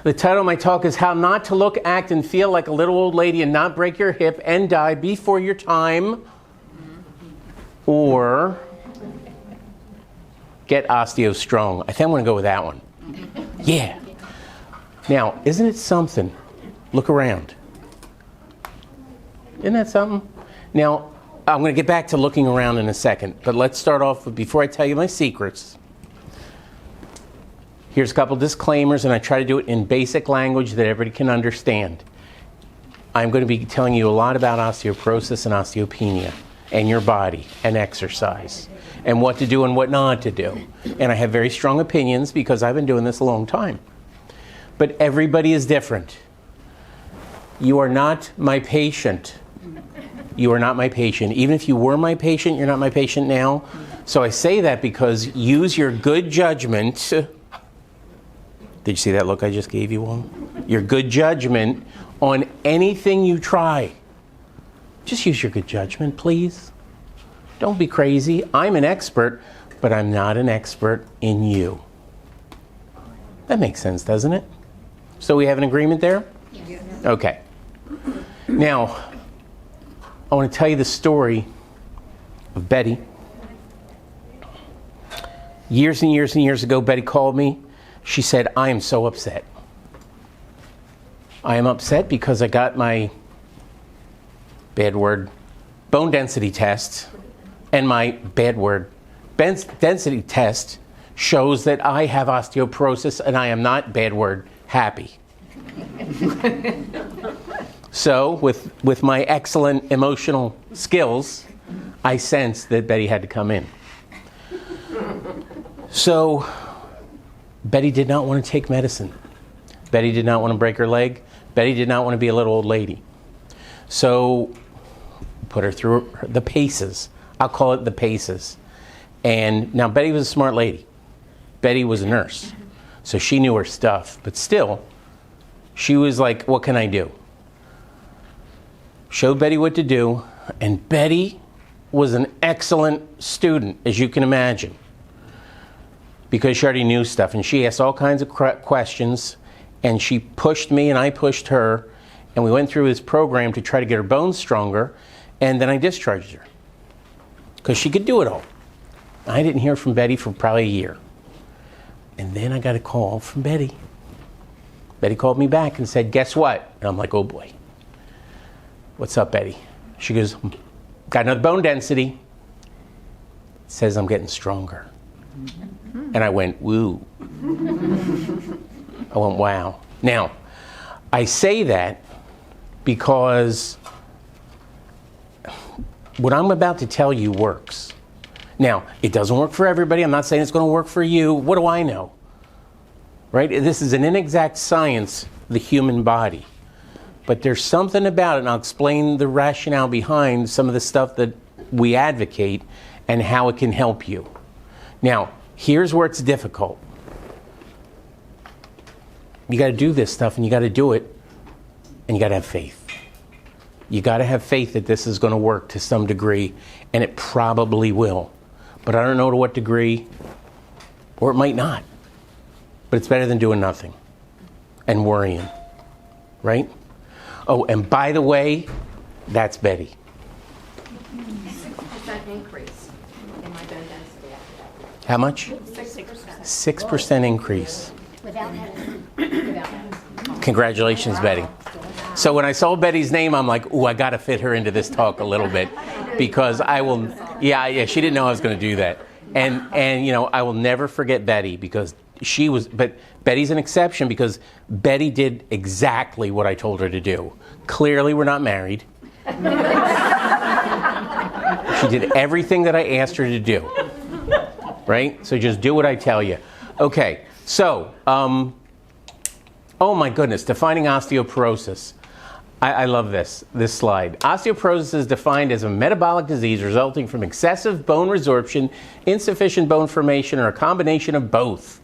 The title of my talk is How Not to Look, Act, and Feel Like a Little Old Lady and Not Break Your Hip and Die Before Your Time, or Get Osteo-Strong. I think I'm going to go with that one. Yeah. Now, isn't it something? Look around. Isn't that something? Now, I'm going to get back to looking around in a second, but let's start off with, before I tell you my secrets, here's a couple disclaimers, and I try to do it in basic language that everybody can understand. I'm going to be telling you a lot about osteoporosis and osteopenia, and your body, and exercise, and what to do and what not to do. And I have very strong opinions because I've been doing this a long time. But everybody is different. You are not my patient. You are not my patient. Even if you were my patient, you're not my patient now. So I say that because use your good judgment. Did you see that look I just gave you all? Your good judgment on anything you try. Just use your good judgment, please. Don't be crazy. I'm an expert, but I'm not an expert in you. That makes sense, doesn't it? So we have an agreement there? Yes. Okay. Now, I want to tell you the story of Betty. Years and years and years ago, Betty called me. She said, I am so upset. I am upset because I got my, bad word, bone density test, and my, bad word, density test shows that I have osteoporosis and I am not, bad word, happy. So, with my excellent emotional skills, I sensed that Betty had to come in. So, Betty did not want to take medicine. Betty did not want to break her leg. Betty did not want to be a little old lady. So, put her through the paces. I'll call it the paces. And now Betty was a smart lady. Betty was a nurse. So she knew her stuff. But still, she was like, what can I do? Showed Betty what to do. And Betty was an excellent student, as you can imagine, because she already knew stuff. And she asked all kinds of questions. And she pushed me and I pushed her. And we went through this program to try to get her bones stronger. And then I discharged her because she could do it all. I didn't hear from Betty for probably a year. And then I got a call from Betty. Betty called me back and said, guess what? And I'm like, oh boy. What's up, Betty? She goes, got another bone density. It says I'm getting stronger. And I went, woo. I went, wow. Now, I say that because what I'm about to tell you works. Now, it doesn't work for everybody. I'm not saying it's going to work for you. What do I know? Right? This is an inexact science, the human body. But there's something about it, and I'll explain the rationale behind some of the stuff that we advocate and how it can help you. Now, here's where it's difficult. You got to do this stuff, and you got to do it, and you got to have faith. You got to have faith that this is going to work to some degree, and it probably will. But I don't know to what degree, or it might not. But it's better than doing nothing and worrying, right? Oh, and by the way, that's Betty. 6% increase in my bone density. How much? 6%. 6% increase. Without having. Congratulations, Betty. So when I saw Betty's name, I'm like, ooh, I got to fit her into this talk a little bit because I will, yeah, she didn't know I was going to do that. And you know, I will never forget Betty because she was, but Betty's an exception because Betty did exactly what I told her to do. Clearly, we're not married. She did everything that I asked her to do, right? So just do what I tell you. Okay, so, oh my goodness, defining osteoporosis. I love this slide. Osteoporosis is defined as a metabolic disease resulting from excessive bone resorption, insufficient bone formation, or a combination of both.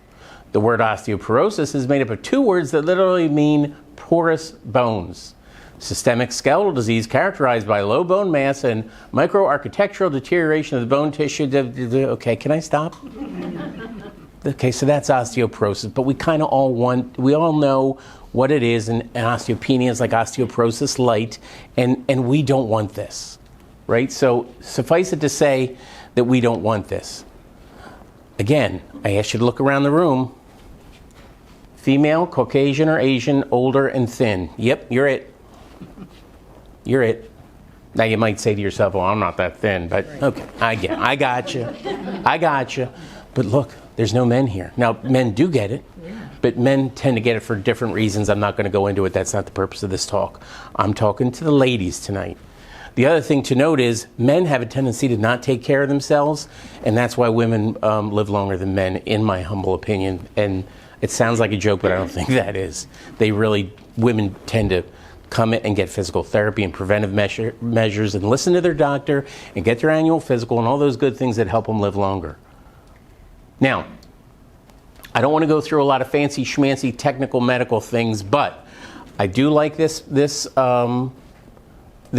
The word osteoporosis is made up of two words that literally mean porous bones. Systemic skeletal disease characterized by low bone mass and microarchitectural deterioration of the bone tissue. Okay, can I stop? Okay, so that's osteoporosis, but we kind of we all know what it is, and osteopenia is like osteoporosis light, and we don't want this, right? So suffice it to say that we don't want this. Again, I ask you to look around the room. Female, Caucasian or Asian, older and thin. Yep, you're it. You're it. Now you might say to yourself, well, I'm not that thin, but okay, I got you. But look, there's no men here. Now, men do get it, but men tend to get it for different reasons. I'm not going to go into it. That's not the purpose of this talk. I'm talking to the ladies tonight. The other thing to note is men have a tendency to not take care of themselves, and that's why women live longer than men, in my humble opinion. And it sounds like a joke, but I don't think that is. Women tend to come in and get physical therapy and preventive measures and listen to their doctor and get their annual physical and all those good things that help them live longer. Now, I don't want to go through a lot of fancy schmancy technical medical things, but I do like this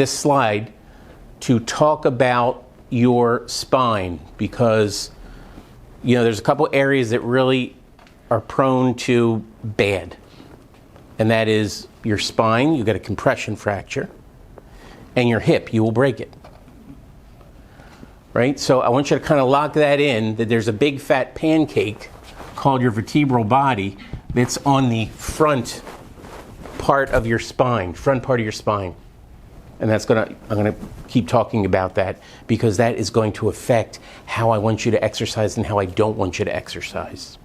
slide to talk about your spine, because there's a couple areas that really are prone to bad, and that is your spine. You got a compression fracture, and your hip, you will break it. Right? So I want you to kind of lock that in, that there's a big fat pancake called your vertebral body that's on the front part of your spine, And I'm going to keep talking about that, because that is going to affect how I want you to exercise and how I don't want you to exercise.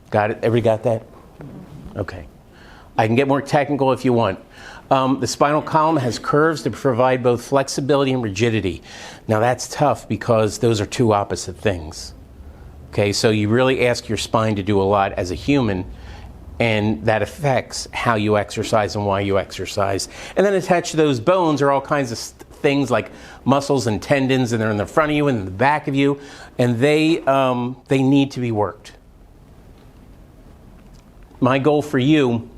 Got it? Everybody got that? Okay. I can get more technical if you want. The spinal column has curves to provide both flexibility and rigidity. Now that's tough, because those are two opposite things. Okay, so you really ask your spine to do a lot as a human, and that affects how you exercise and why you exercise. And then attached to those bones are all kinds of things like muscles and tendons, and they're in the front of you and in the back of you, and they need to be worked. My goal for you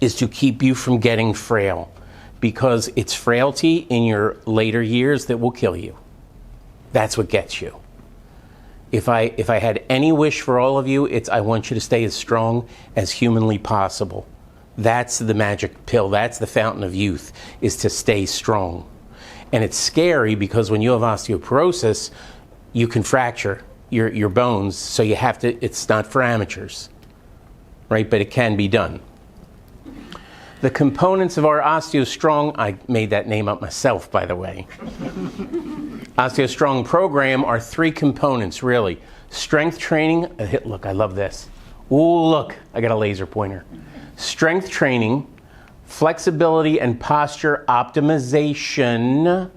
is to keep you from getting frail, because it's frailty in your later years that will kill you. That's what gets you. If I had any wish for all of you, it's I want you to stay as strong as humanly possible. That's the magic pill. That's the fountain of youth, is to stay strong. And it's scary, because when you have osteoporosis, you can fracture your bones, so you have to, it's not for amateurs, right? But it can be done. The components of our Osteo-Strong, I made that name up myself, by the way. Osteo-Strong program are three components, really. Strength training, look, I love this. Ooh, look, I got a laser pointer. Strength training, flexibility and posture optimization,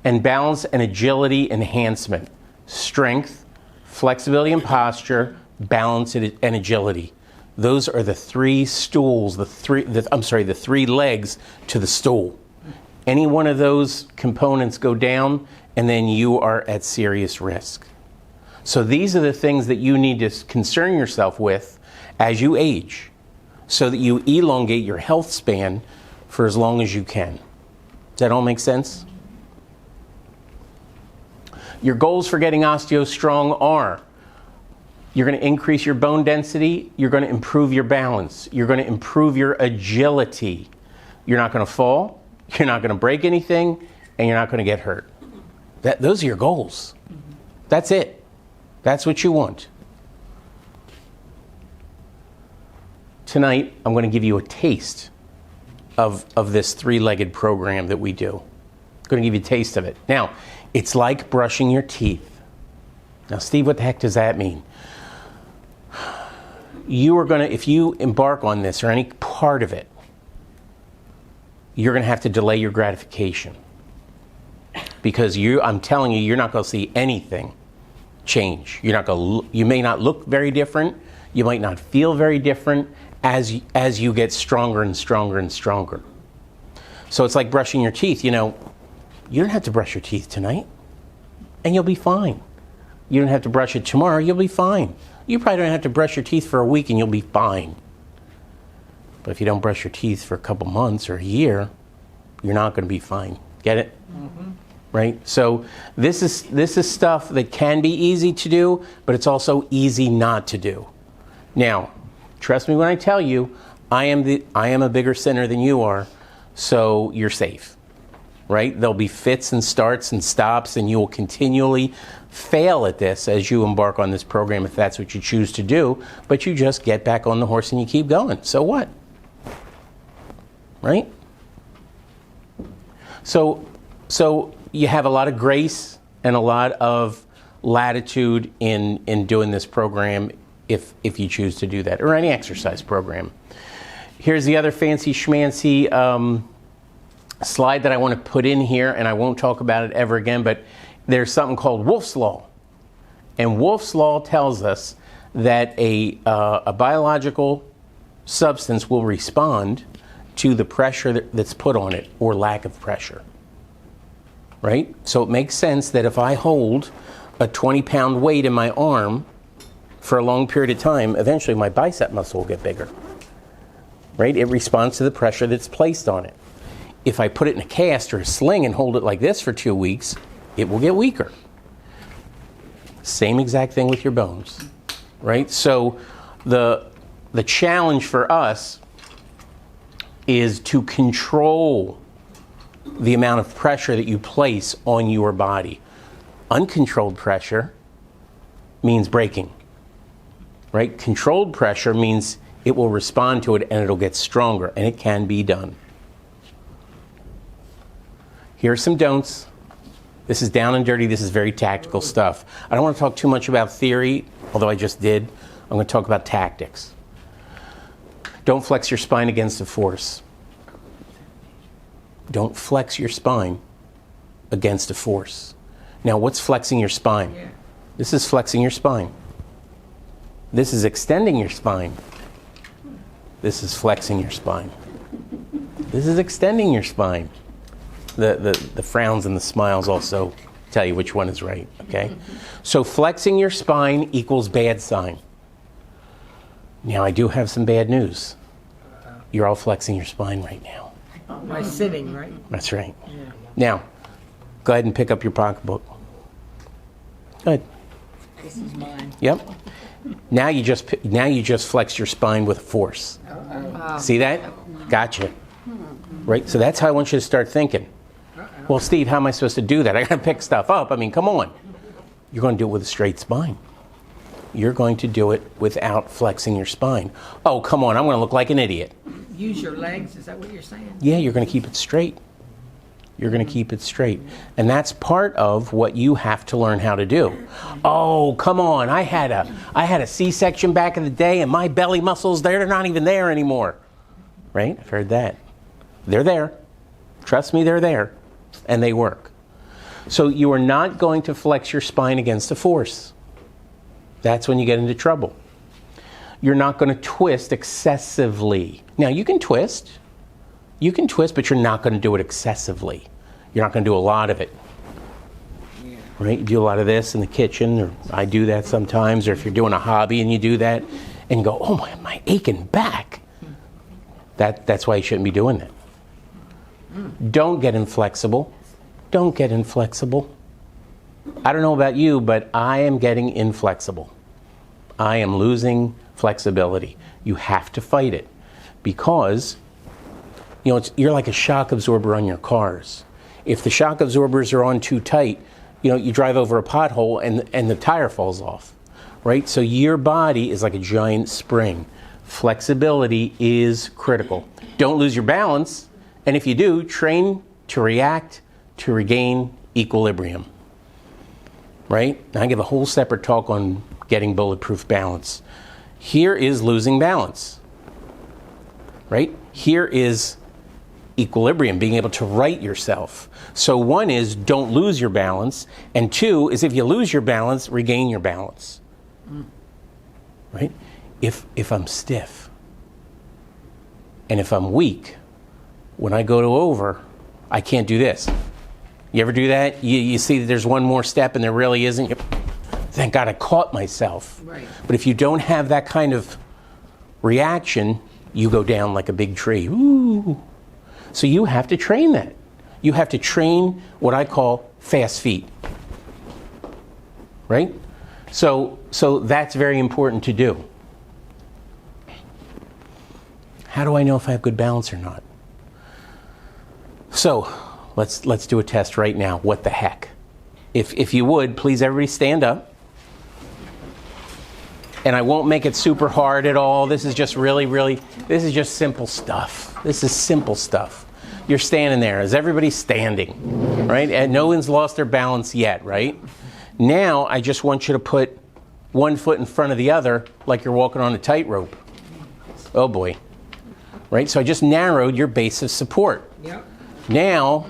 and balance and agility enhancement. Strength, flexibility and posture, balance and agility. Those are the three stools, the three legs to the stool. Any one of those components go down, and then you are at serious risk. So these are the things that you need to concern yourself with as you age, so that you elongate your health span for as long as you can. Does that all make sense? Your goals for getting Osteo-Strong are: you're going to increase your bone density, you're going to improve your balance, you're going to improve your agility. You're not going to fall, you're not going to break anything, and you're not going to get hurt. Those are your goals. That's it. That's what you want. Tonight, I'm going to give you a taste of this three-legged program that we do. I'm going to give you a taste of it. Now, it's like brushing your teeth. Now, Steve, what the heck does that mean? You are going to, if you embark on this or any part of it, you're going to have to delay your gratification, because I'm telling you, you're not going to see anything change. You may not look very different. You might not feel very different as you get stronger and stronger and stronger. So it's like brushing your teeth. You don't have to brush your teeth tonight, and you'll be fine. You don't have to brush it tomorrow. You'll be fine. You probably don't have to brush your teeth for a week, and you'll be fine. But if you don't brush your teeth for a couple months or a year, you're not going to be fine. Get it? Mm-hmm. right? So this is stuff that can be easy to do, but it's also easy not to do. Now, trust me when I tell you, I am a bigger sinner than you are, so you're safe, right? There'll be fits and starts and stops, and you will continually fail at this as you embark on this program if that's what you choose to do, but you just get back on the horse and you keep going. So what? Right? So you have a lot of grace and a lot of latitude in doing this program if you choose to do that, or any exercise program. Here's the other fancy schmancy slide that I want to put in here, and I won't talk about it ever again, but there's something called Wolff's Law. And Wolff's Law tells us that a biological substance will respond to the pressure that's put on it, or lack of pressure. Right? So it makes sense that if I hold a 20-pound weight in my arm for a long period of time, eventually my bicep muscle will get bigger. Right? It responds to the pressure that's placed on it. If I put it in a cast or a sling and hold it like this for 2 weeks, it will get weaker. Same exact thing with your bones. Right? So the challenge for us is to control the amount of pressure that you place on your body. Uncontrolled pressure means breaking. Right? Controlled pressure means it will respond to it and it'll get stronger, and it can be done. Here are some don'ts. This is down and dirty. This is very tactical stuff. I don't want to talk too much about theory, although I just did. I'm going to talk about tactics. Don't flex your spine against a force. Don't flex your spine against a force. Now, what's flexing your spine? This is flexing your spine. This is extending your spine. This is flexing your spine. This is extending your spine. The frowns and the smiles also tell you which one is right, okay? So flexing your spine equals bad sign. Now, I do have some bad news. You're all flexing your spine right now. By sitting, right? That's right. Yeah. Now, go ahead and pick up your pocketbook. Go ahead. This is mine. Yep. Now you just flex your spine with force. See that? Gotcha. Right? So that's how I want you to start thinking. Well, Steve, how am I supposed to do that? I got to pick stuff up. I mean, come on. You're going to do it with a straight spine. You're going to do it without flexing your spine. Oh, come on. I'm going to look like an idiot. Use your legs. Is that what you're saying? Yeah, you're going to keep it straight. You're going to keep it straight. And that's part of what you have to learn how to do. Oh, come on. I had a C-section back in the day, and my belly muscles, they're not even there anymore. Right? I've heard that. They're there. Trust me, they're there. And they work. So you are not going to flex your spine against a force. That's when you get into trouble. You're not going to twist excessively. Now, you can twist, but you're not going to do it excessively. You're not going to do a lot of it. Yeah. Right? You do a lot of this in the kitchen, or I do that sometimes, or if you're doing a hobby and you do that, and go, oh, my aching back. That's why you shouldn't be doing that. Don't get inflexible. Don't get inflexible. I don't know about you, but I am getting inflexible. I am losing flexibility. You have to fight it because, you're like a shock absorber on your cars. If the shock absorbers are on too tight, you drive over a pothole and the tire falls off, right? So your body is like a giant spring. Flexibility is critical. Don't lose your balance, and if you do, train to react to regain equilibrium, right? Now, I give a whole separate talk on getting bulletproof balance. Here is losing balance, right? Here is equilibrium, being able to right yourself. So one is don't lose your balance, and two is if you lose your balance, regain your balance, right? If I'm stiff and if I'm weak, when I go to over, I can't do this. You ever do that? You see that there's one more step and there really isn't. Thank God I caught myself. Right. But if you don't have that kind of reaction, you go down like a big tree. Ooh. So you have to train that. You have to train what I call fast feet. Right? So that's very important to do. How do I know if I have good balance or not? So let's do a test right now. What the heck? If you would, please everybody stand up. And I won't make it super hard at all. This is just this is just simple stuff. This is simple stuff. You're standing there. Is everybody standing? Right? And no one's lost their balance yet, right? Now I just want you to put one foot in front of the other like you're walking on a tightrope. Oh boy. Right? So I just narrowed your base of support. Yep. Now,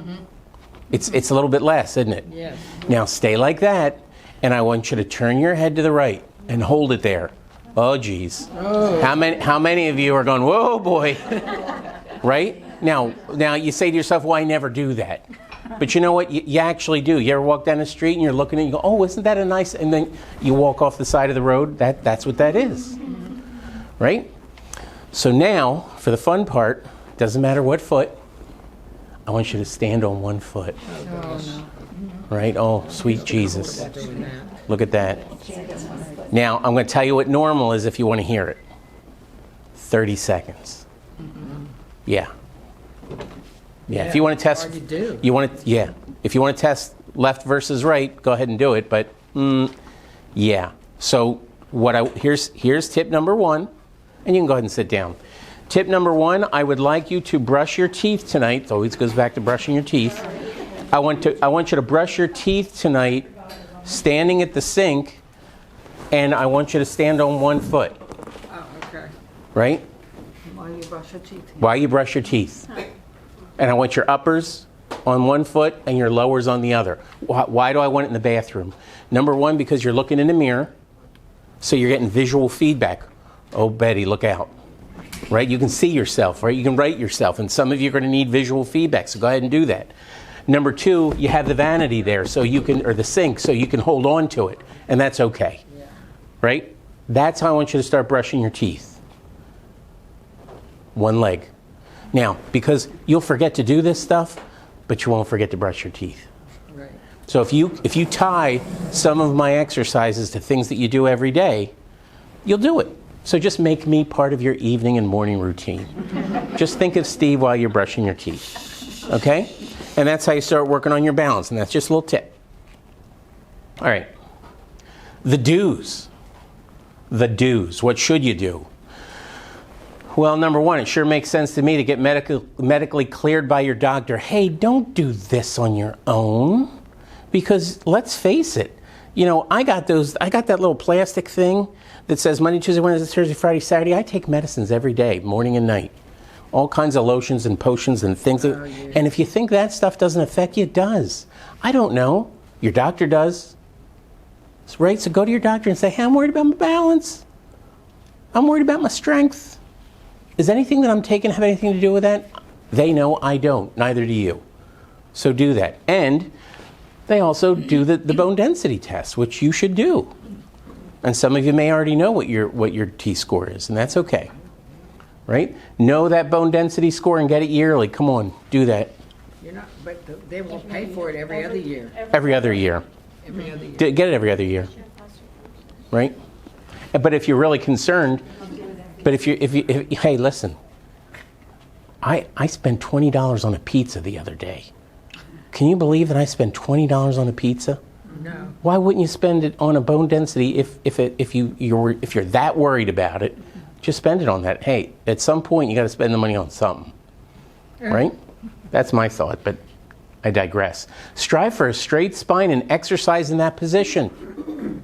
it's a little bit less, isn't it? Yes. Now stay like that, and I want you to turn your head to the right and hold it there. Oh, geez. Oh. How many of you are going, whoa, boy? Right? Now you say to yourself, well, I never do that. But you know what? You actually do. You ever walk down the street and you're looking and you go, oh, isn't that a nice... And then you walk off the side of the road. That's what that is. Right? So now, for the fun part, doesn't matter what foot, I want you to stand on one foot. Oh, Right? Oh, sweet Jesus. no. Doing that. Look at that. Now, I'm going to tell you what normal is if you want to hear it. 30 seconds. Yeah. Yeah, if you want to test... Hard to do. If you want to test left versus right, go ahead and do it, but yeah. So here's tip number 1, and you can go ahead and sit down. Tip number 1, I would like you to brush your teeth tonight. It always goes back to brushing your teeth. I want you to brush your teeth tonight standing at the sink, and I want you to stand on one foot. Oh, okay. Right? While you brush your teeth. While you brush your teeth. And I want your uppers on one foot and your lowers on the other. Why do I want it in the bathroom? Number 1, because you're looking in the mirror, so you're getting visual feedback. Oh, Betty, look out. Right? You can see yourself, right? You can rate yourself, and some of you are going to need visual feedback, so go ahead and do that. Number 2, you have the vanity there, so you can, or the sink, so you can hold on to it, and that's okay. Yeah. Right? That's how I want you to start brushing your teeth. One leg. Now, because you'll forget to do this stuff, but you won't forget to brush your teeth. Right. So if you tie some of my exercises to things that you do every day, you'll do it. So just make me part of your evening and morning routine. Just think of Steve while you're brushing your teeth. Okay? And that's how you start working on your balance, and that's just a little tip. All right. The do's. The do's. What should you do? Well, number 1, it sure makes sense to me to get medically cleared by your doctor. Hey, don't do this on your own. Because let's face it, you know, I got that little plastic thing that says Monday, Tuesday, Wednesday, Thursday, Friday, Saturday. I take medicines every day, morning and night. All kinds of lotions and potions and things. Oh, yeah. And if you think that stuff doesn't affect you, it does. I don't know. Your doctor does. Right? So go to your doctor and say, hey, I'm worried about my balance. I'm worried about my strength. Does anything that I'm taking have anything to do with that? They know I don't. Neither do you. So do that. And they also do the bone density test, which you should do. And some of you may already know what your T-score is, and that's okay. Right? Know that bone density score and get it yearly. Come on, do that. You're not, but they will pay for it every other year. Every other year. Every other year. Get it every other year. Right? But if you're really concerned, hey, listen. I spent $20 on a pizza the other day. Can you believe that I spent $20 on a pizza? No. Why wouldn't you spend it on a bone density if you're that worried about it? Just spend it on that. Hey, at some point you got to spend the money on something, right? That's my thought, but I digress. Strive for a straight spine and exercise in that position.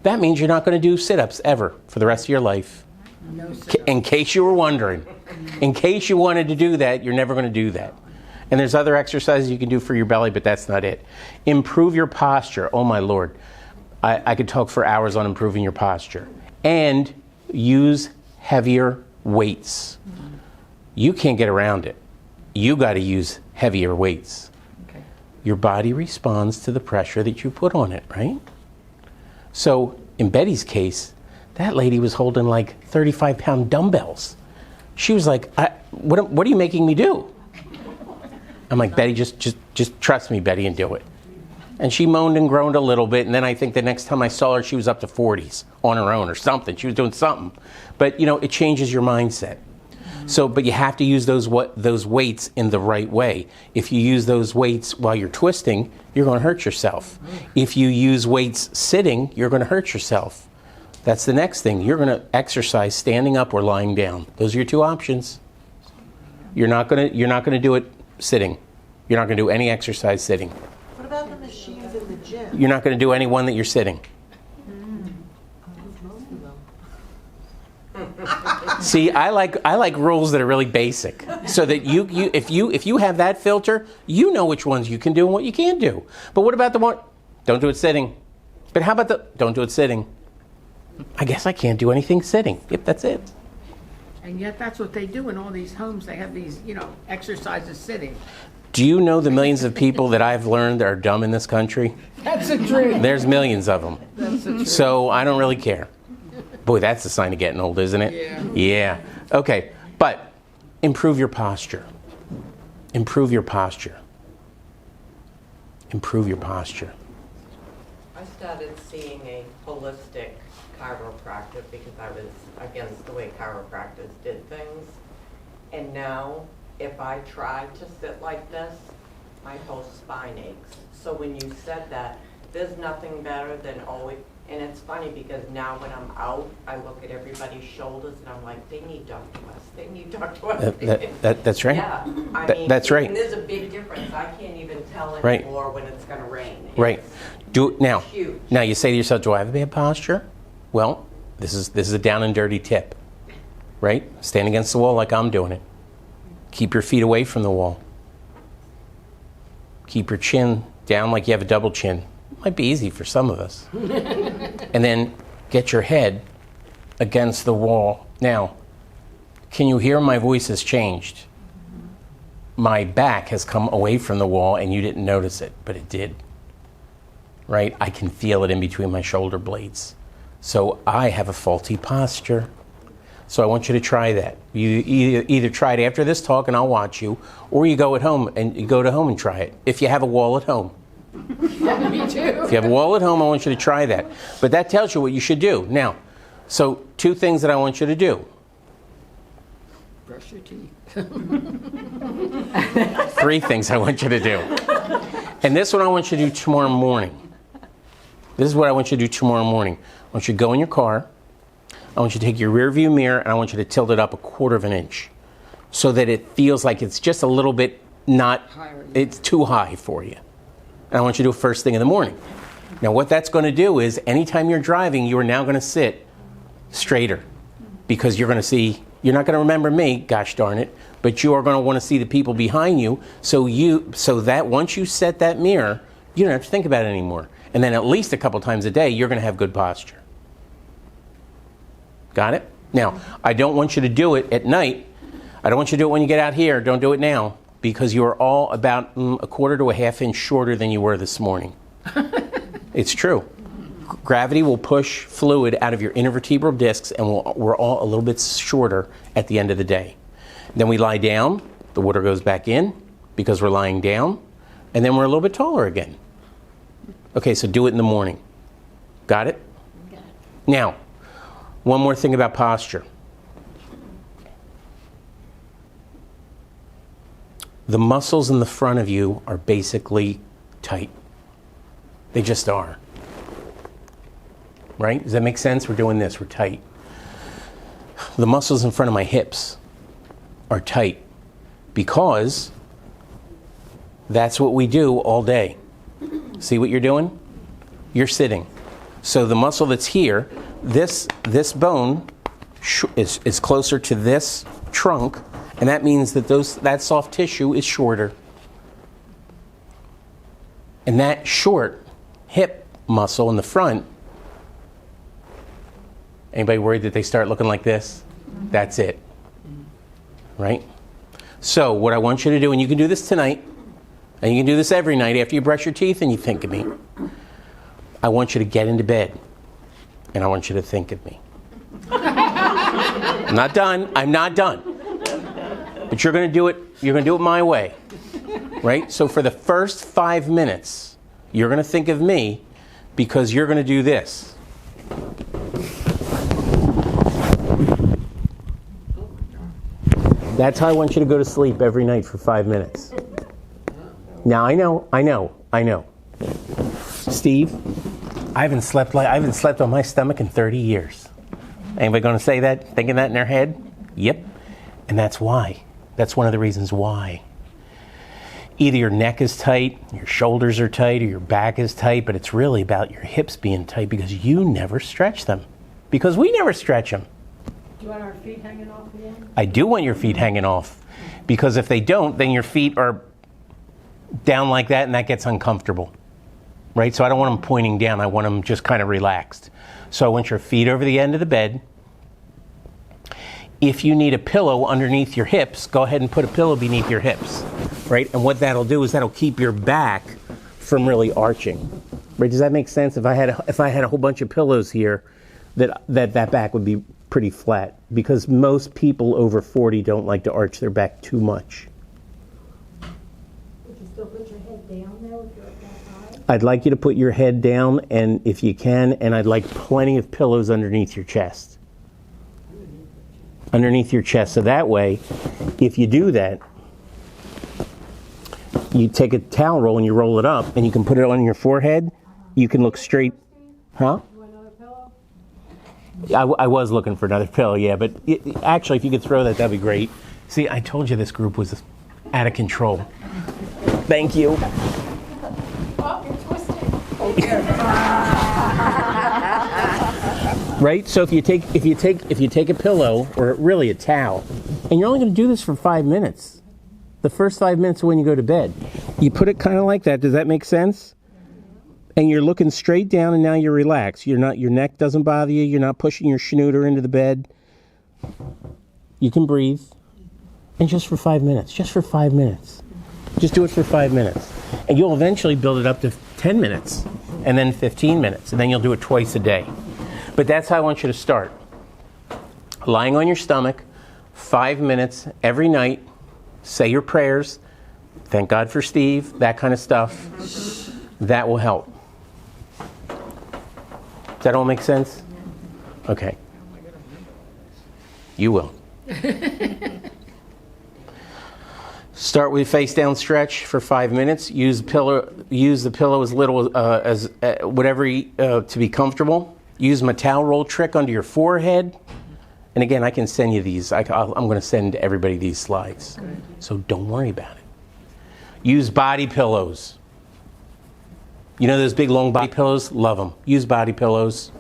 That means you're not going to do sit-ups ever for the rest of your life. No, sir. In case you were wondering. In case you wanted to do that, you're never going to do that. And there's other exercises you can do for your belly, but that's not it. Improve your posture. Oh, my Lord. I could talk for hours on improving your posture. And use heavier weights. You can't get around it. You got to use heavier weights. Okay. Your body responds to the pressure that you put on it, right? So in Betty's case, that lady was holding like 35-pound dumbbells. She was like, what are you making me do? I'm like, Betty, just trust me, Betty, and do it. And she moaned and groaned a little bit, and then I think the next time I saw her, she was up to 40s on her own or something. She was doing something. But, it changes your mindset. So, but you have to use those weights in the right way. If you use those weights while you're twisting, you're going to hurt yourself. If you use weights sitting, you're going to hurt yourself. That's the next thing. You're going to exercise standing up or lying down. Those are your two options. You're not going to do it sitting. You're not going to do any exercise sitting. What about the machines in the gym? You're not going to do any one that you're sitting. See, I like rules that are really basic, so that if you have that filter, you know which ones you can do and what you can't do. But what about the one? Don't do it sitting. But how about the don't do it sitting? I guess I can't do anything sitting. Yep, that's it. And yet that's what they do in all these homes. They have these, exercises sitting. Do you know the millions of people that I've learned are dumb in this country? That's the truth. There's millions of them. That's the truth. So I don't really care. Boy, that's a sign of getting old, isn't it? Yeah. Okay, but improve your posture. Improve your posture. Improve your posture. I started seeing a holistic chiropractor because I was against the way chiropractors did things. And now, if I try to sit like this, my whole spine aches. So when you said that, there's nothing better than always, and it's funny because now when I'm out, I look at everybody's shoulders and I'm like, they need Dr. West. They need Dr. West. That's right. Yeah, I mean, that's right. And there's a big difference. I can't even tell Right. anymore when it's going to rain. Right. Do it now. Huge. Now you say to yourself, do I have a bad posture? Well, this is a down and dirty tip. Right? Stand against the wall like I'm doing it. Keep your feet away from the wall. Keep your chin down like you have a double chin. Might be easy for some of us. And then get your head against the wall. Now, can you hear my voice has changed? My back has come away from the wall and you didn't notice it, but it did. Right? I can feel it in between my shoulder blades. So I have a faulty posture. So I want you to try that. You either try it after this talk and I'll watch you, or you go home and try it. If you have a wall at home. Yeah, me too. If you have a wall at home, I want you to try that. But that tells you what you should do. Now, so two things that I want you to do. Brush your teeth. Three things I want you to do. And this one I want you to do tomorrow morning. This is what I want you to do tomorrow morning. I want you to go in your car. I want you to take your rear view mirror and I want you to tilt it up 1/4 of an inch so that it feels like it's just a little bit Higher. it's too high for you. And I want you to do it first thing in the morning. Now what that's going to do is anytime you're driving, you are now going to sit straighter because you're going to see, you're not going to remember me, gosh darn it, but you are going to want to see the people behind you so that once you set that mirror, you don't have to think about it anymore. And then at least a couple times a day, you're going to have good posture. Got it? Now, I don't want you to do it at night. I don't want you to do it when you get out here. Don't do it now because you are all about 1/4 to a 1/2 inch shorter than you were this morning. It's true. Gravity will push fluid out of your intervertebral discs and we're all a little bit shorter at the end of the day. Then we lie down. The water goes back in because we're lying down. And then we're a little bit taller again. Okay, so do it in the morning. Got it? Got it. Now, one more thing about posture. The muscles in the front of you are basically tight. They just are. Right? Does that make sense? We're doing this. We're tight. The muscles in front of my hips are tight because that's what we do all day. See what you're doing? You're sitting. So the muscle that's here, this bone is closer to this trunk, and that means that that soft tissue is shorter. And that short hip muscle in the front, anybody worried that they start looking like this? That's it. Right? So what I want you to do, and you can do this tonight, and you can do this every night after you brush your teeth and you think of me. I want you to get into bed, and I want you to think of me. I'm not done. I'm not done. But you're going to do it my way. right? So for the first 5 minutes, you're going to think of me because you're going to do this. That's how I want you to go to sleep every night for 5 minutes. Now I know. Steve, I haven't slept on my stomach in 30 years. Anybody going to say that? Thinking that in their head? Yep. And that's why. That's one of the reasons why. Either your neck is tight, your shoulders are tight, or your back is tight, but it's really about your hips being tight because you never stretch them. Because we never stretch them. Do you want our feet hanging off again? I do want your feet hanging off. Because if they don't, then your feet are down like that and that gets uncomfortable. Right? So I don't want them pointing down. I want them just kind of relaxed. So I want your feet over the end of the bed. If you need a pillow underneath your hips, go ahead and put a pillow beneath your hips. Right? And what that'll do is that'll keep your back from really arching. Right? Does that make sense? If I had a whole bunch of pillows here, that back would be pretty flat because most people over 40 don't like to arch their back too much. Would you still put your head down there if you're at that high? I'd like you to put your head down, and if you can, and I'd like plenty of pillows underneath your chest. Underneath your chest, so that way, if you do that, you take a towel roll and you roll it up, and you can put it on your forehead. You can look straight. Huh? I was looking for another pillow, yeah, but actually, if you could throw that, that'd be great. See, I told you this group was out of control. Thank you. Right? So if you take a pillow or really a towel, and you're only going to do this for 5 minutes. The first 5 minutes when you go to bed. You put it kind of like that. Does that make sense? And you're looking straight down, and now you're relaxed. Your neck doesn't bother you. You're not pushing your schnooter into the bed. You can breathe. And just for 5 minutes. Just for 5 minutes. Just do it for 5 minutes. And you'll eventually build it up to 10 minutes. And then 15 minutes. And then you'll do it twice a day. But that's how I want you to start. Lying on your stomach, 5 minutes every night. Say your prayers. Thank God for Steve. That kind of stuff. That will help. Does that all make sense? Okay. You will. Start with face down stretch for 5 minutes. Use the pillow as little as whatever to be comfortable. Use my towel roll trick under your forehead. And again, I can send you these. I'm going to send everybody these slides. Good. So don't worry about it. Use body pillows. You know those big long body pillows? Love them. Use body pillows,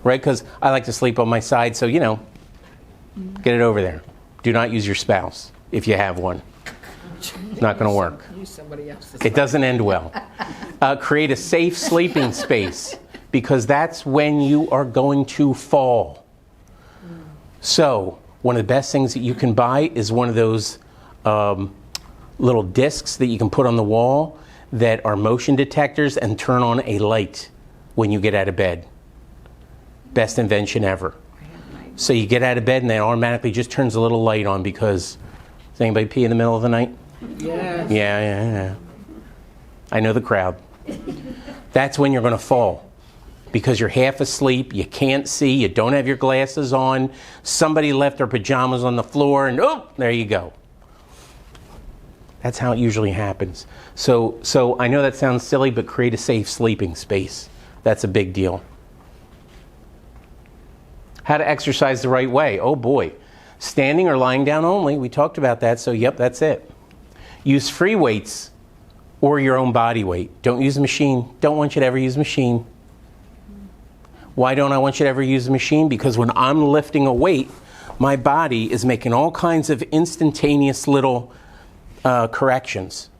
right? Because I like to sleep on my side, so get it over there. Do not use your spouse if you have one. It's not going to work. Use somebody else's. It doesn't end well. Create a safe sleeping space because that's when you are going to fall. So one of the best things that you can buy is one of those little discs that you can put on the wall that are motion detectors and turn on a light when you get out of bed. Best invention ever. So you get out of bed and it automatically just turns a little light on because, does anybody pee in the middle of the night? Yes. Yeah. I know the crowd. That's when you're going to fall. Because you're half asleep, you can't see, you don't have your glasses on, somebody left their pajamas on the floor, and there you go. That's how it usually happens. So I know that sounds silly, but create a safe sleeping space. That's a big deal. How to exercise the right way. Oh boy. Standing or lying down only. We talked about that, so yep, that's it. Use free weights or your own body weight. Don't use a machine. Don't want you to ever use a machine. Why don't I want you to ever use a machine? Because when I'm lifting a weight, my body is making all kinds of instantaneous little corrections.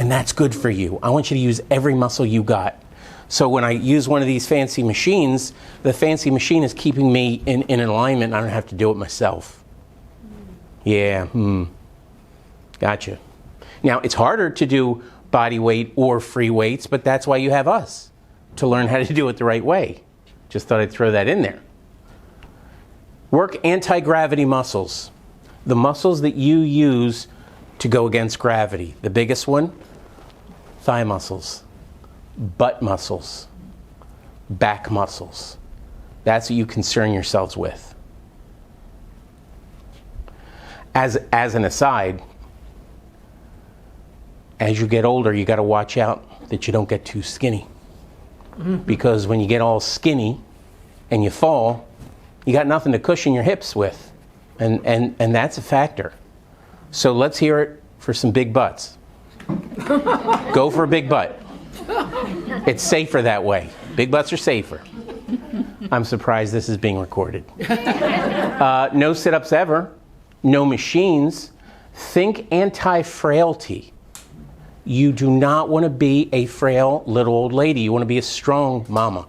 And that's good for you. I want you to use every muscle you got. So when I use one of these fancy machines, the fancy machine is keeping me in alignment. I don't have to do it myself. Yeah, gotcha. Now, it's harder to do body weight or free weights, but that's why you have us, to learn how to do it the right way. Just thought I'd throw that in there. Work anti-gravity muscles. The muscles that you use to go against gravity. The biggest one, thigh muscles, butt muscles, back muscles. That's what you concern yourselves with. As an aside, as you get older, you got to watch out that you don't get too skinny. Because when you get all skinny and you fall, you got nothing to cushion your hips with. And that's a factor. So let's hear it for some big butts. Go for a big butt. It's safer that way. Big butts are safer. I'm surprised this is being recorded. No sit-ups ever. No machines. Think anti-frailty. You do not want to be a frail little old lady. You want to be a strong mama.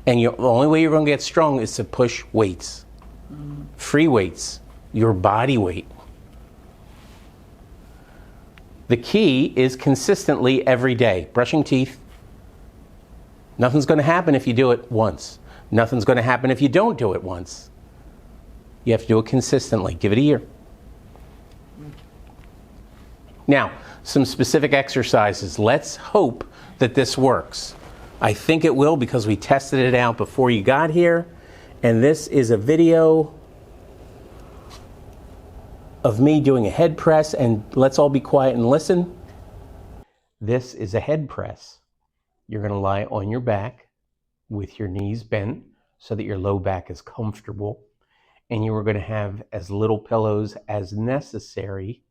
And the only way you're going to get strong is to push weights. Free weights. Your body weight. The key is consistently every day. Brushing teeth. Nothing's going to happen if you do it once. Nothing's going to happen if you don't do it once. You have to do it consistently. Give it a year. Now, some specific exercises. Let's hope that this works. I think it will because we tested it out before you got here. And this is a video of me doing a head press, and let's all be quiet and listen. This is a head press. You're going to lie on your back with your knees bent so that your low back is comfortable. And you are going to have as little pillows as necessary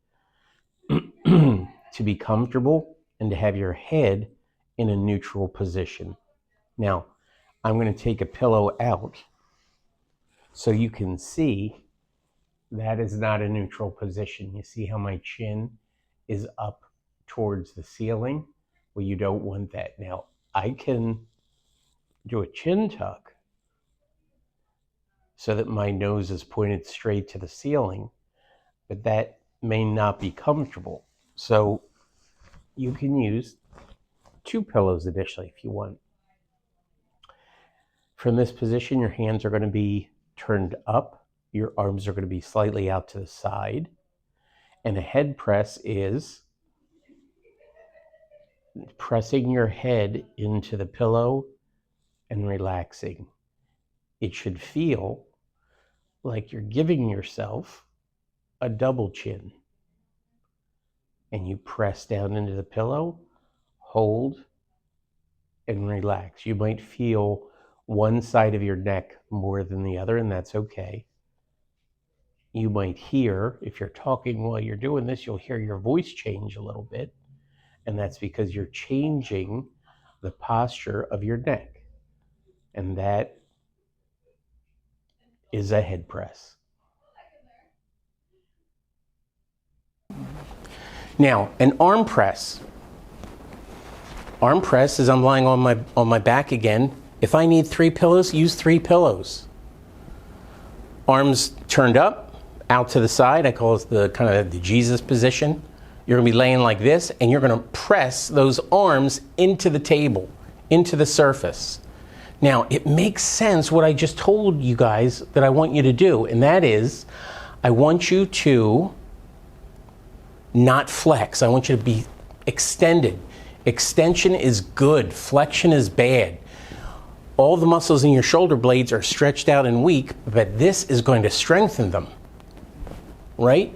to be comfortable and to have your head in a neutral position. Now, I'm going to take a pillow out so you can see that is not a neutral position. You see how my chin is up towards the ceiling? Well, you don't want that. Now, I can do a chin tuck so that my nose is pointed straight to the ceiling, but that may not be comfortable. So you can use 2 pillows additionally if you want. From this position, your hands are going to be turned up. Your arms are going to be slightly out to the side. And a head press is pressing your head into the pillow and relaxing. It should feel like you're giving yourself a double chin. And you press down into the pillow, hold, and relax. You might feel one side of your neck more than the other, and that's okay. You might hear, if you're talking while you're doing this, you'll hear your voice change a little bit. And that's because you're changing the posture of your neck. And that is a head press. Now, an arm press. Arm press is I'm lying on my back again. If I need 3 pillows, use 3 pillows. Arms turned up, out to the side. I call it the kind of the Jesus position. You're going to be laying like this, and you're going to press those arms into the table, into the surface. Now, it makes sense what I just told you guys that I want you to do, and that is I want you to not flex. I want you to be extended. Extension is good. Flexion is bad. All the muscles in your shoulder blades are stretched out and weak, but this is going to strengthen them, right?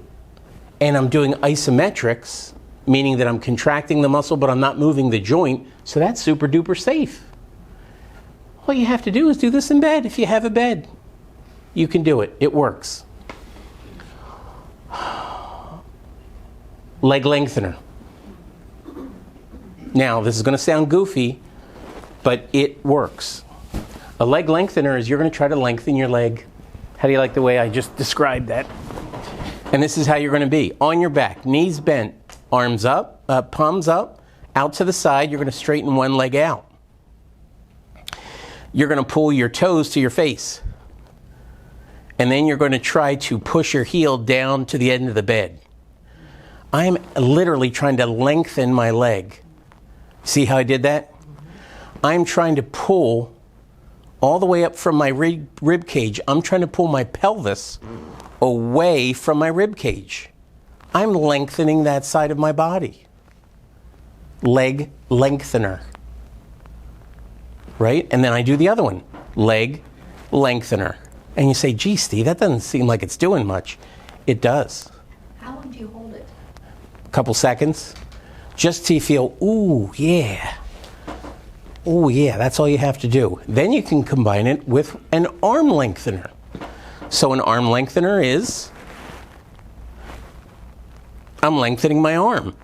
And I'm doing isometrics, meaning that I'm contracting the muscle, but I'm not moving the joint, so that's super duper safe. All you have to do is do this in bed. If you have a bed, you can do it. It works. Leg lengthener. Now, this is going to sound goofy, but it works. A leg lengthener is you're going to try to lengthen your leg. How do you like the way I just described that? And this is how you're going to be. On your back, knees bent, arms up, palms up, out to the side. You're going to straighten one leg out. You're going to pull your toes to your face. And then you're going to try to push your heel down to the end of the bed. I'm literally trying to lengthen my leg. See how I did that? I'm trying to pull all the way up from my rib cage. I'm trying to pull my pelvis away from my rib cage. I'm lengthening that side of my body. Leg lengthener. Right? And then I do the other one. Leg lengthener. And you say, gee, Steve, that doesn't seem like it's doing much. It does. How long do you hold it? A couple seconds. Just till you feel, ooh, yeah. Ooh, yeah, that's all you have to do. Then you can combine it with an arm lengthener. So an arm lengthener is, I'm lengthening my arm.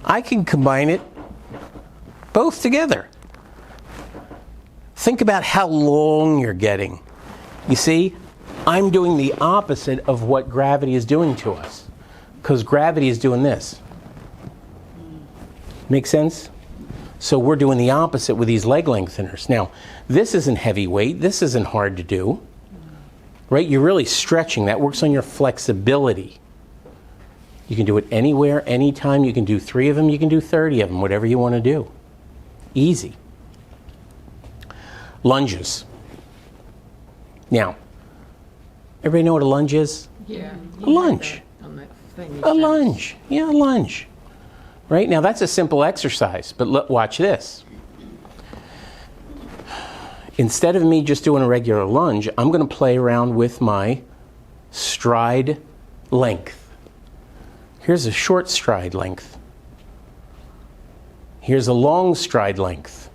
I can combine it both together. Think about how long you're getting. You see, I'm doing the opposite of what gravity is doing to us. Because gravity is doing this. Make sense? So we're doing the opposite with these leg lengtheners. Now, this isn't heavy weight. This isn't hard to do. Right? You're really stretching. That works on your flexibility. You can do it anywhere, anytime. You can do 3 of them. You can do 30 of them, whatever you want to do. Easy. Lunges. Now, everybody know what a lunge is? Yeah. A lunge. On that thing you A sent. lunge. Yeah, a lunge. Right? Now, that's a simple exercise, but watch this. Instead of me just doing a regular lunge, I'm going to play around with my stride length. Here's a short stride length. Here's a long stride length.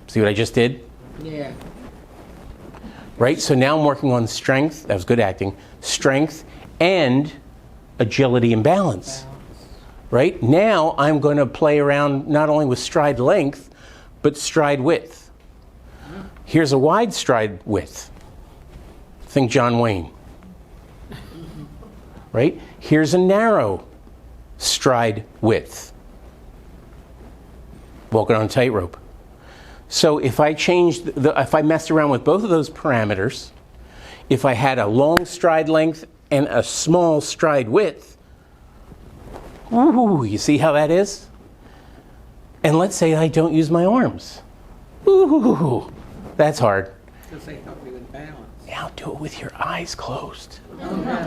See what I just did? Yeah. Right? So now I'm working on strength. That was good acting. Strength and agility and balance. Right? Now I'm going to play around not only with stride length, but stride width. Here's a wide stride width. Think John Wayne. Right? Here's a narrow stride width. Walking on a tightrope. So if I changed, if I messed around with both of those parameters, if I had a long stride length and a small stride width, ooh, you see how that is? And let's say I don't use my arms. Ooh, that's hard. Because they help you with balance. Now do it with your eyes closed.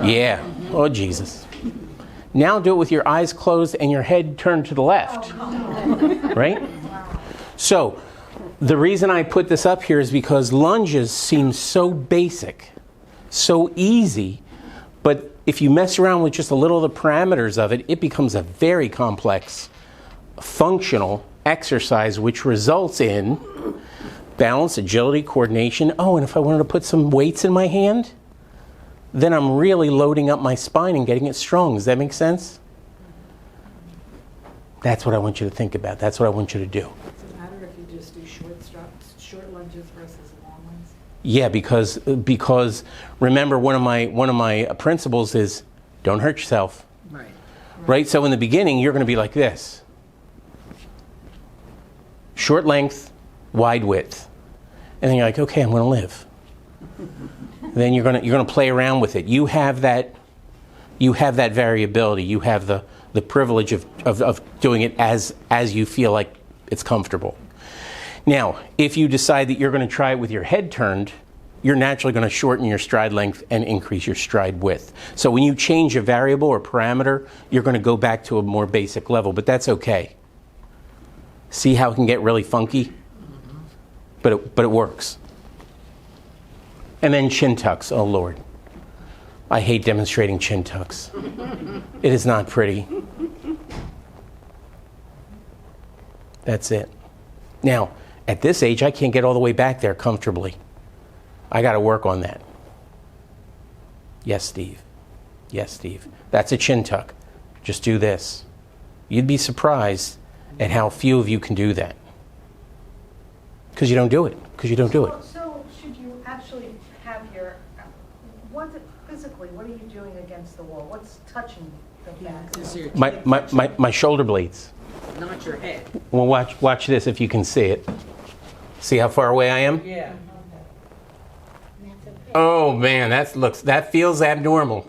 Yeah. Oh, Jesus. Now do it with your eyes closed and your head turned to the left. Right? So, the reason I put this up here is because lunges seem so basic, so easy, but if you mess around with just a little of the parameters of it, it becomes a very complex, functional exercise which results in balance, agility, coordination. Oh, and if I wanted to put some weights in my hand, then I'm really loading up my spine and getting it strong. Does that make sense? That's what I want you to think about. That's what I want you to do. Does it matter if you just do short lunges versus long ones? Yeah, because remember, one of my principles is don't hurt yourself. Right. Right? So in the beginning, you're going to be like this. Short length, wide width. And then you're like, okay, I'm going to live. Then you're going to play around with it. You have that variability. You have the privilege of doing it as you feel like it's comfortable. Now, if you decide that you're going to try it with your head turned, you're naturally going to shorten your stride length and increase your stride width. So when you change a variable or parameter, you're going to go back to a more basic level, but that's okay. See how it can get really funky? But it works. And then chin tucks. Oh, Lord. I hate demonstrating chin tucks. It is not pretty. That's it. Now, at this age, I can't get all the way back there comfortably. I got to work on that. Yes, Steve. Yes, Steve. That's a chin tuck. Just do this. You'd be surprised at how few of you can do that. Because you don't do it. So should you actually have your, physically, what are you doing against the wall? What's touching the back? This is your My shoulder blades. not your head. Well, watch this if you can see it. See how far away I am? Yeah. Oh man, that feels abnormal.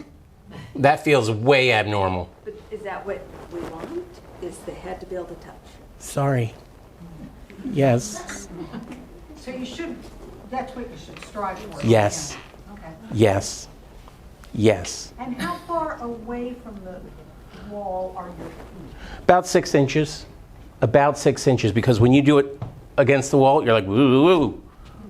That feels way abnormal. But is that what we want? Is the head to be able to touch? Sorry. Yes. So that's what you should strive for. Yes. Okay. Yes. Yes. And how far away from the wall are your feet? About 6 inches. About 6 inches, because when you do it against the wall, you're like, woo, woo, woo.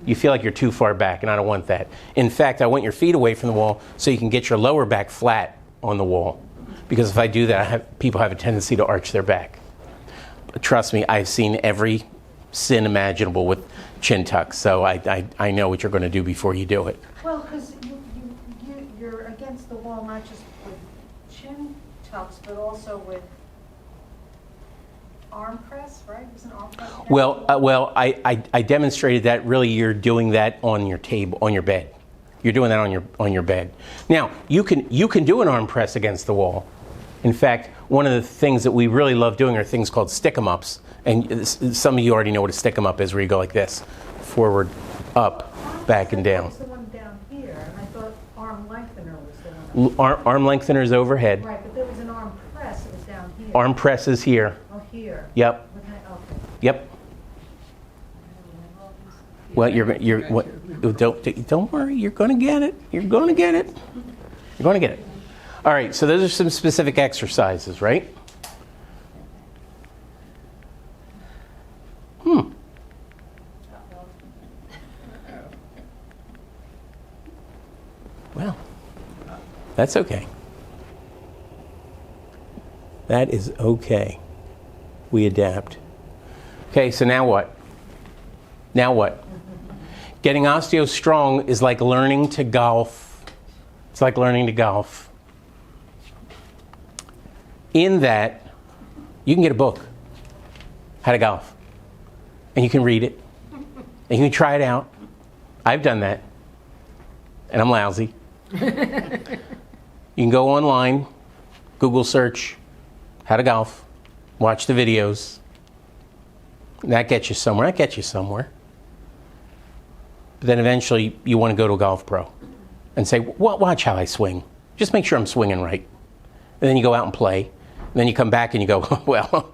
You feel like you're too far back, and I don't want that. In fact, I want your feet away from the wall so you can get your lower back flat on the wall. Because if I do that, people have a tendency to arch their back. But trust me, I've seen every sin imaginable with chin tucks, so I know what you're going to do before you do it. Well, because you're against the wall, not just with chin tucks, but also with arm press, right? Is an arm press? Well, I demonstrated that. Really, you're doing that on your table, on your bed. You're doing that on your bed. Now, you can do an arm press against the wall. In fact, one of the things that we really love doing are things called stick-em-ups. And some of you already know what a stick-em-up is, where you go like this, forward, up, back, and down. That's the one down here, and I thought arm lengthener was the one. Arm lengthener is overhead. Right, but there was an arm press that was down here. Arm press is here. Oh, here. Yep. Okay. Yep. Well, don't worry. You're going to get it. You're going to get it. You're going to get it. All right. So those are some specific exercises, right? Well, that's okay. That is okay. We adapt. Okay, so now what? Now what? Getting Osteo-Strong is like learning to golf. It's like learning to golf. In that, you can get a book, How to Golf, and you can read it, and you can try it out. I've done that, and I'm lousy. You can go online, Google search, How to Golf, watch the videos. That gets you somewhere. That gets you somewhere. But then eventually you want to go to a golf pro and say, watch how I swing. Just make sure I'm swinging right. And then you go out and play. And then you come back and you go, well,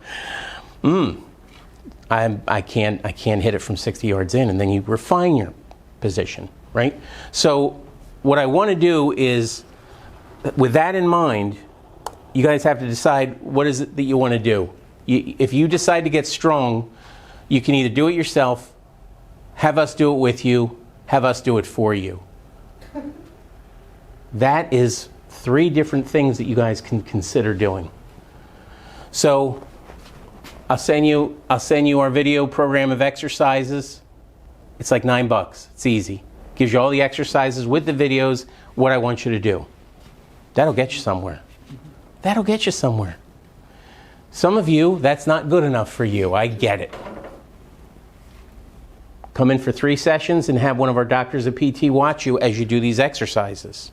I can't hit it from 60 yards in. And then you refine your position, right? So what I want to do is, with that in mind, you guys have to decide what is it that you want to do. If you decide to get strong, you can either do it yourself, have us do it with you, have us do it for you. That is 3 different things that you guys can consider doing. So I'll send you our video program of exercises. It's like $9. It's easy. Gives you all the exercises with the videos, what I want you to do. That'll get you somewhere. That'll get you somewhere. Some of you, that's not good enough for you. I get it. Come in for 3 sessions and have one of our doctors at PT watch you as you do these exercises.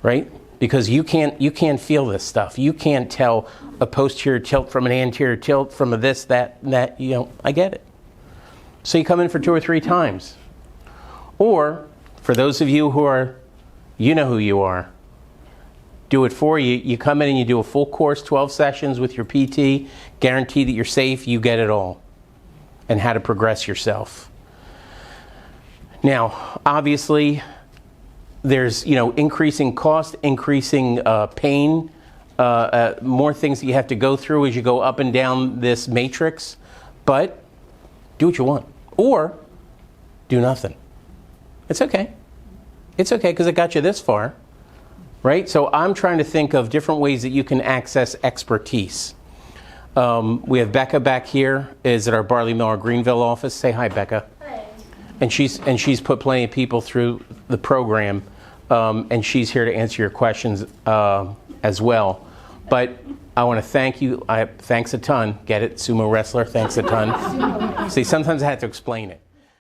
Right? Because you can't feel this stuff. You can't tell a posterior tilt from an anterior tilt from a this, that, and that. I get it. So you come in for 2 or 3 times. Or, for those of you who are, you know who you are, do it for you. You come in and you do a full course, 12 sessions with your PT, guarantee that you're safe, you get it all, and how to progress yourself. Now, obviously, there's increasing cost, increasing pain, more things that you have to go through as you go up and down this matrix, but do what you want, or do nothing. It's okay. It's okay because it got you this far. Right? So I'm trying to think of different ways that you can access expertise. We have Becca back here, is at our Barley Miller Greenville office. Say hi, Becca. Hi. And she's put plenty of people through the program, and she's here to answer your questions as well. But I want to thank you. Thanks a ton. Get it? Sumo wrestler. Thanks a ton. See, sometimes I have to explain it.